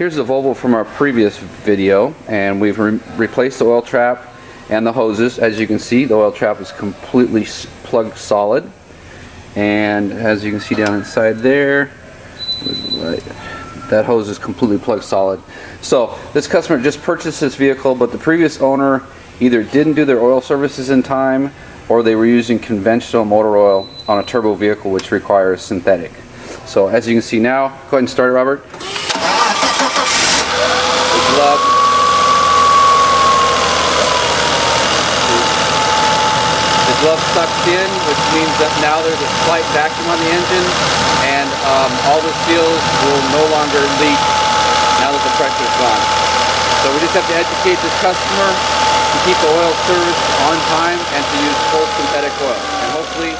Here's the Volvo from our previous video, and we've replaced the oil trap and the hoses. As you can see, the oil trap is completely plugged solid, and as you can see down inside there, that hose is completely plugged solid. So this customer just purchased this vehicle, but the previous owner either didn't do their oil services in time, or they were using conventional motor oil on a turbo vehicle, which requires synthetic. So as you can see now, go ahead and start it, Robert. The glove sucks in, which means that now there's a slight vacuum on the engine, and all the seals will no longer leak now that the pressure is gone. So we just have to educate this customer to keep the oil serviced on time and to use full synthetic oil. And hopefully